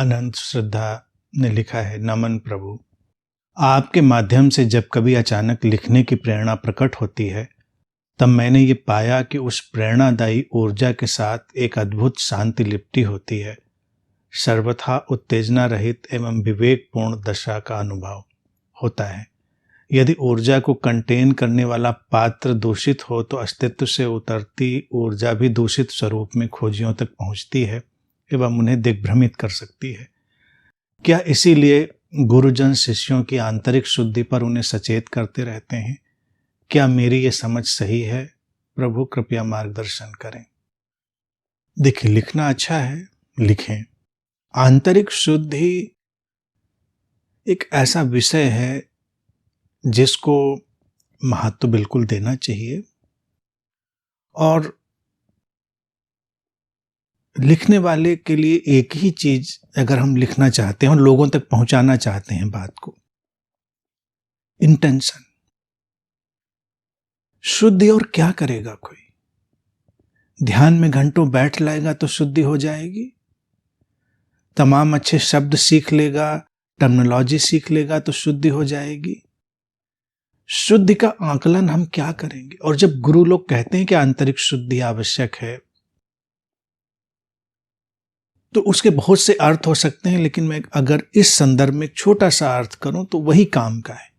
अनंत श्रद्धा ने लिखा है, नमन प्रभु, आपके माध्यम से जब कभी अचानक लिखने की प्रेरणा प्रकट होती है तब मैंने ये पाया कि उस प्रेरणादायी ऊर्जा के साथ एक अद्भुत शांति लिपटी होती है। सर्वथा उत्तेजना रहित एवं विवेकपूर्ण दशा का अनुभव होता है। यदि ऊर्जा को कंटेन करने वाला पात्र दूषित हो तो अस्तित्व से उतरती ऊर्जा भी दूषित स्वरूप में खोजियों तक पहुंचती है एवं उन्हें दिग्भ्रमित कर सकती है। क्या इसीलिए गुरुजन शिष्यों की आंतरिक शुद्धि पर उन्हें सचेत करते रहते हैं? क्या मेरी ये समझ सही है? प्रभु कृपया मार्गदर्शन करें। देखिए, लिखना अच्छा है, लिखें। आंतरिक शुद्धि एक ऐसा विषय है जिसको महत्व बिल्कुल देना चाहिए, और लिखने वाले के लिए एक ही चीज, अगर हम लिखना चाहते हैं और लोगों तक पहुंचाना चाहते हैं बात को, इंटेंशन। शुद्धि और क्या करेगा कोई? ध्यान में घंटों बैठ लाएगा तो शुद्धि हो जाएगी, तमाम अच्छे शब्द सीख लेगा, टर्मिनोलॉजी सीख लेगा तो शुद्धि हो जाएगी। शुद्धि का आकलन हम क्या करेंगे? और जब गुरु लोग कहते हैं कि आंतरिक शुद्धि आवश्यक है, तो उसके बहुत से अर्थ हो सकते हैं, लेकिन मैं अगर इस संदर्भ में छोटा सा अर्थ करूं तो वही काम का है,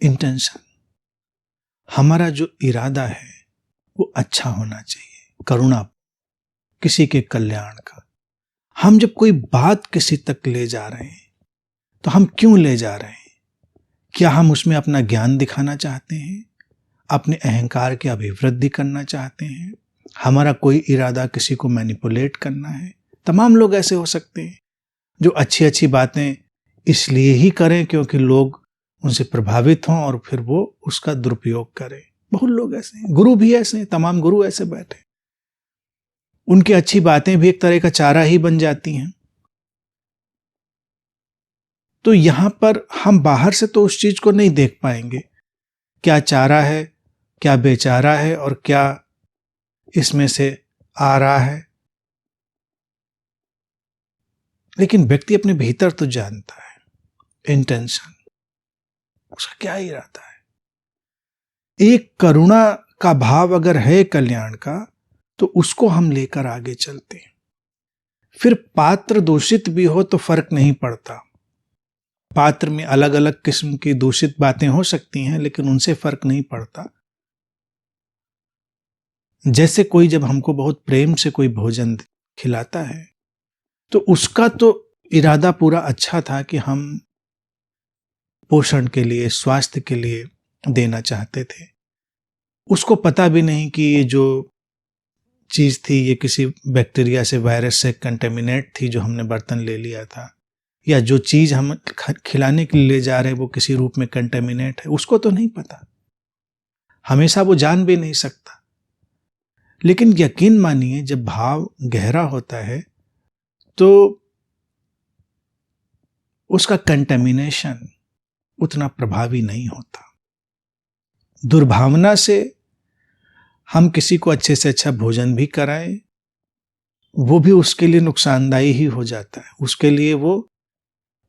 इंटेंशन। हमारा जो इरादा है वो अच्छा होना चाहिए, करुणा, किसी के कल्याण का। हम जब कोई बात किसी तक ले जा रहे हैं तो हम क्यों ले जा रहे हैं? क्या हम उसमें अपना ज्ञान दिखाना चाहते हैं? अपने अहंकार की अभिवृद्धि करना चाहते हैं? हमारा कोई इरादा किसी को मैनिपुलेट करना है? तमाम लोग ऐसे हो सकते हैं जो अच्छी अच्छी बातें इसलिए ही करें क्योंकि लोग उनसे प्रभावित हों और फिर वो उसका दुरुपयोग करें। बहुत लोग ऐसे हैं, गुरु भी ऐसे हैं, तमाम गुरु ऐसे बैठे, उनकी अच्छी बातें भी एक तरह का चारा ही बन जाती हैं। तो यहां पर हम बाहर से तो उस चीज को नहीं देख पाएंगे, क्या चारा है, क्या बेचारा है, और क्या इसमें से आ रहा है। लेकिन व्यक्ति अपने भीतर तो जानता है, इंटेंशन, उसका क्या इरादा है। एक करुणा का भाव अगर है कल्याण का, तो उसको हम लेकर आगे चलते हैं। फिर पात्र दूषित भी हो तो फर्क नहीं पड़ता। पात्र में अलग अलग किस्म की दूषित बातें हो सकती हैं, लेकिन उनसे फर्क नहीं पड़ता। जैसे कोई जब हमको बहुत प्रेम से कोई भोजन खिलाता है तो उसका तो इरादा पूरा अच्छा था कि हम पोषण के लिए, स्वास्थ्य के लिए देना चाहते थे। उसको पता भी नहीं कि ये जो चीज थी ये किसी बैक्टीरिया से, वायरस से कंटेमिनेट थी जो हमने बर्तन ले लिया था, या जो चीज हम खिलाने के लिए ले जा रहे हैं वो किसी रूप में कंटेमिनेट है। उसको तो नहीं पता, हमेशा वो जान भी नहीं सकता। लेकिन यकीन मानिए, जब भाव गहरा होता है तो उसका कंटेमिनेशन उतना प्रभावी नहीं होता। दुर्भावना से हम किसी को अच्छे से अच्छा भोजन भी कराएं, वो भी उसके लिए नुकसानदायी ही हो जाता है, उसके लिए वो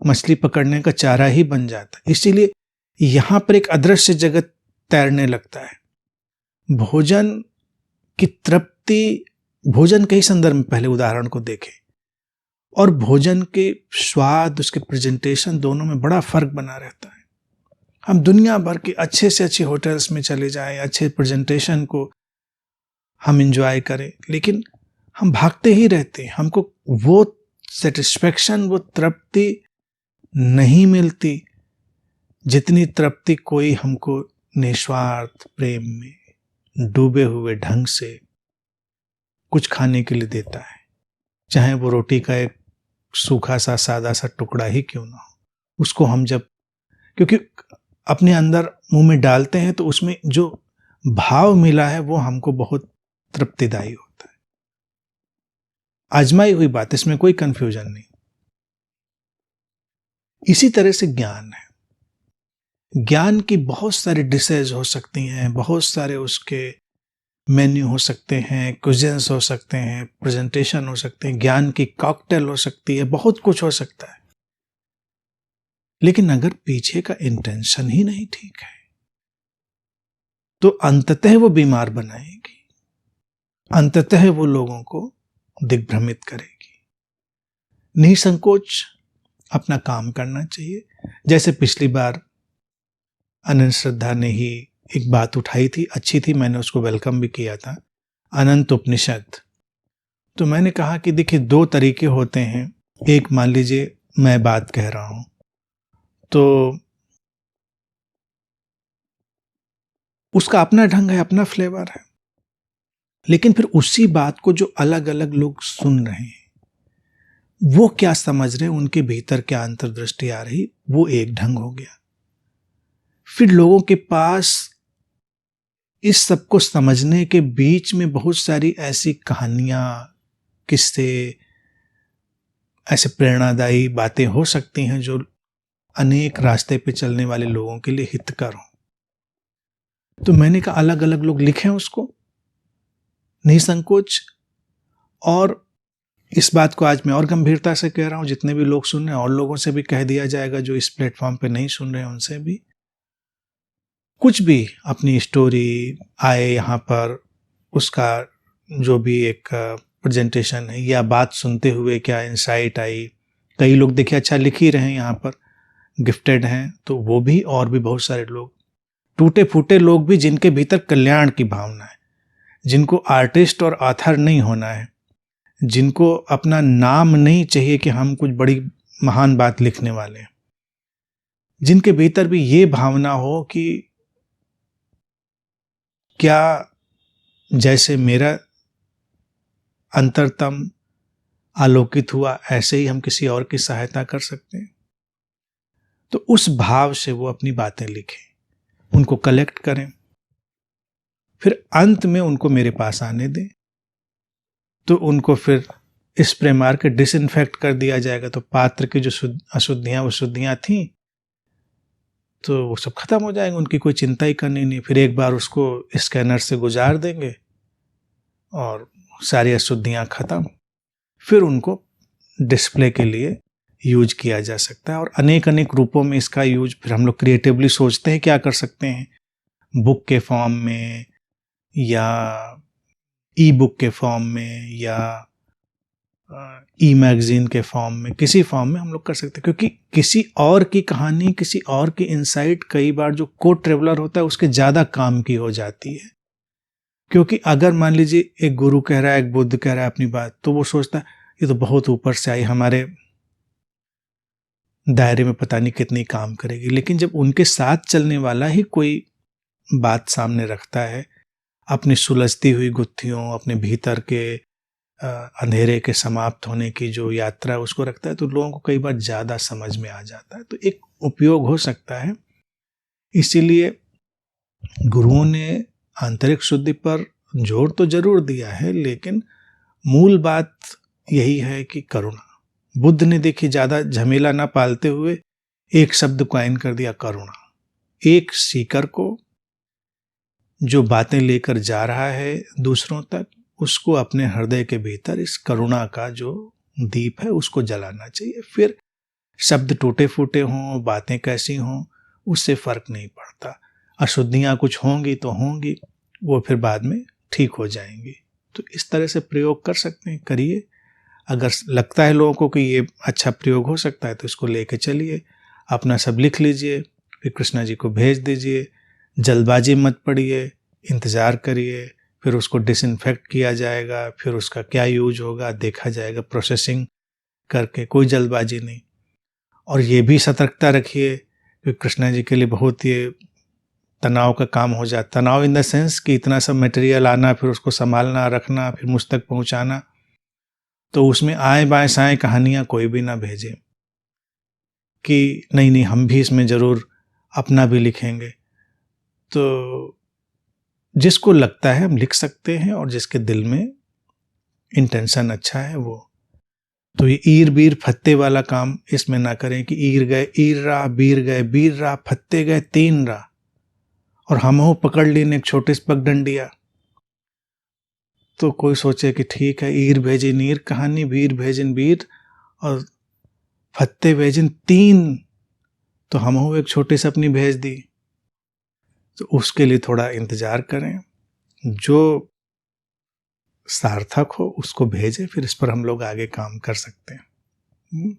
मछली पकड़ने का चारा ही बन जाता है। इसीलिए यहां पर एक अदृश्य जगत तैरने लगता है। भोजन की तृप्ति, भोजन के ही संदर्भ में पहले उदाहरण को देखें, और भोजन के स्वाद, उसके प्रेजेंटेशन, दोनों में बड़ा फर्क बना रहता है। हम दुनिया भर के अच्छे से अच्छे होटल्स में चले जाएं, अच्छे प्रेजेंटेशन को हम एंजॉय करें, लेकिन हम भागते ही रहते हैं। हमको वो सेटिस्फेक्शन, वो तृप्ति नहीं मिलती जितनी तृप्ति कोई हमको निस्वार्थ प्रेम में डूबे हुए ढंग से कुछ खाने के लिए देता है, चाहे वो रोटी का एक सूखा सा सादा सा टुकड़ा ही क्यों ना हो। उसको हम जब, क्योंकि अपने अंदर मुंह में डालते हैं तो उसमें जो भाव मिला है वो हमको बहुत तृप्तिदायी होता है। आजमाई हुई बात, इसमें कोई कंफ्यूजन नहीं। इसी तरह से ज्ञान है। ज्ञान की बहुत सारी डिशेज हो सकती हैं, बहुत सारे उसके मेन्यू हो सकते हैं, क्विज़िन्स हो सकते हैं, प्रेजेंटेशन हो सकते हैं, ज्ञान की कॉकटेल हो सकती है, बहुत कुछ हो सकता है। लेकिन अगर पीछे का इंटेंशन ही नहीं ठीक है तो अंततः वो बीमार बनाएगी, अंततः वो लोगों को दिग्भ्रमित करेगी। निसंकोच अपना काम करना चाहिए। जैसे पिछली बार अनंत श्रद्धा ने ही एक बात उठाई थी, अच्छी थी, मैंने उसको वेलकम भी किया था, अनंत उपनिषद। तो मैंने कहा कि देखिए 2 तरीके होते हैं। एक मान लीजिए मैं बात कह रहा हूं तो उसका अपना ढंग है, अपना फ्लेवर है, लेकिन फिर उसी बात को जो अलग अलग लोग सुन रहे हैं वो क्या समझ रहे हैं, उनके भीतर क्या अंतर्दृष्टि आ रही, वो एक ढंग हो गया। फिर लोगों के पास इस सब को समझने के बीच में बहुत सारी ऐसी कहानियां, किस्से, ऐसे प्रेरणादायी बातें हो सकती हैं जो अनेक रास्ते पे चलने वाले लोगों के लिए हितकर हो। तो मैंने कहा अलग अलग लोग लिखें उसको, निसंकोच। और इस बात को आज मैं और गंभीरता से कह रहा हूं, जितने भी लोग सुन रहे हैं और लोगों से भी कह दिया जाएगा जो इस प्लेटफॉर्म पे नहीं सुन रहे हैं उनसे भी, कुछ भी अपनी स्टोरी आए यहाँ पर, उसका जो भी एक प्रेजेंटेशन है या बात सुनते हुए क्या इंसाइट आई, कई लोग देखिए अच्छा लिख ही रहे हैं यहाँ पर, गिफ्टेड हैं, तो वो भी और भी बहुत सारे लोग, टूटे फूटे लोग भी जिनके भीतर कल्याण की भावना है, जिनको आर्टिस्ट और ऑथर नहीं होना है, जिनको अपना नाम नहीं चाहिए कि हम कुछ बड़ी महान बात लिखने वाले हैं, जिनके भीतर भी ये भावना हो कि क्या जैसे मेरा अंतरतम आलोकित हुआ ऐसे ही हम किसी और की सहायता कर सकते हैं। तो उस भाव से वो अपनी बातें लिखें, उनको कलेक्ट करें, फिर अंत में उनको मेरे पास आने दें, तो उनको फिर स्प्रे मार के डिसइंफेक्ट कर दिया जाएगा। तो पात्र की जो अशुद्धियां वो शुद्धियां थी तो वो सब खत्म हो जाएंगे, उनकी कोई चिंता ही करनी नहीं। फिर एक बार उसको स्कैनर से गुजार देंगे और सारी अशुद्धियां खत्म, फिर उनको डिस्प्ले के लिए यूज किया जा सकता है। और अनेक अनेक रूपों में इसका यूज फिर हम लोग क्रिएटिवली सोचते हैं क्या कर सकते हैं, बुक के फॉर्म में या ई बुक के फॉर्म में या ई मैगजीन के फॉर्म में, किसी फॉर्म में हम लोग कर सकते हैं, क्योंकि किसी और की कहानी, किसी और की इंसाइट कई बार जो को ट्रेवलर होता है उसके ज़्यादा काम की हो जाती है। क्योंकि अगर मान लीजिए एक गुरु कह रहा है, एक बुद्ध कह रहा है अपनी बात, तो वो सोचता है ये तो बहुत ऊपर से आई, हमारे दायरे में पता नहीं कितनी काम करेगी। लेकिन जब उनके साथ चलने वाला ही कोई बात सामने रखता है, अपनी सुलझती हुई गुत्थियों, अपने भीतर के अंधेरे के समाप्त होने की जो यात्रा उसको रखता है, तो लोगों को कई बार ज़्यादा समझ में आ जाता है, तो एक उपयोग हो सकता है। इसीलिए गुरुओं ने आंतरिक शुद्धि पर जोर तो जरूर दिया है, लेकिन मूल बात यही है कि करुणा। बुद्ध ने देखिए ज़्यादा झमेला ना पालते हुए एक शब्द कायन कर दिया, करुणा। एक सीकर को जो बातें लेकर जा रहा है दूसरों तक, उसको अपने हृदय के भीतर इस करुणा का जो दीप है उसको जलाना चाहिए। फिर शब्द टूटे फूटे हों, बातें कैसी हों, उससे फर्क नहीं पड़ता। अशुद्धियाँ कुछ होंगी तो होंगी, वो फिर बाद में ठीक हो जाएंगी। तो इस तरह से प्रयोग कर सकते हैं, करिए। अगर लगता है लोगों को कि ये अच्छा प्रयोग हो सकता है तो इसको लेके चलिए, अपना सब लिख लीजिए, फिर कृष्णा जी को भेज दीजिए। जल्दबाजी मत पड़िए, इंतज़ार करिए, फिर उसको डिसइंफेक्ट किया जाएगा, फिर उसका क्या यूज होगा देखा जाएगा, प्रोसेसिंग करके, कोई जल्दबाजी नहीं। और ये भी सतर्कता रखिए कि कृष्णा जी के लिए बहुत ये तनाव का काम हो जाता, तनाव इन द सेंस कि इतना सब मटेरियल आना, फिर उसको संभालना, रखना, फिर मुझ तक पहुंचाना, तो उसमें आए बाएं साएं कहानियां कोई भी ना भेजे कि नहीं नहीं हम भी इसमें ज़रूर अपना भी लिखेंगे। तो जिसको लगता है हम लिख सकते हैं, और जिसके दिल में इंटेंशन अच्छा है वो। तो ये ईर बीर फत्ते वाला काम इसमें ना करें कि ईर गए ईर रहा, बीर गए बीर रहा, फत्ते गए तीन रहा, और हम हो पकड़ लेने एक छोटे से पगडंडिया। तो कोई सोचे कि ठीक है, ईर भेजी नीर कहानी, वीर भेजिन वीर और फत्ते भेजिन 3, तो हम एक छोटी सी अपनी भेज दी। तो उसके लिए थोड़ा इंतजार करें, जो सार्थक हो उसको भेजें, फिर इस पर हम लोग आगे काम कर सकते हैं।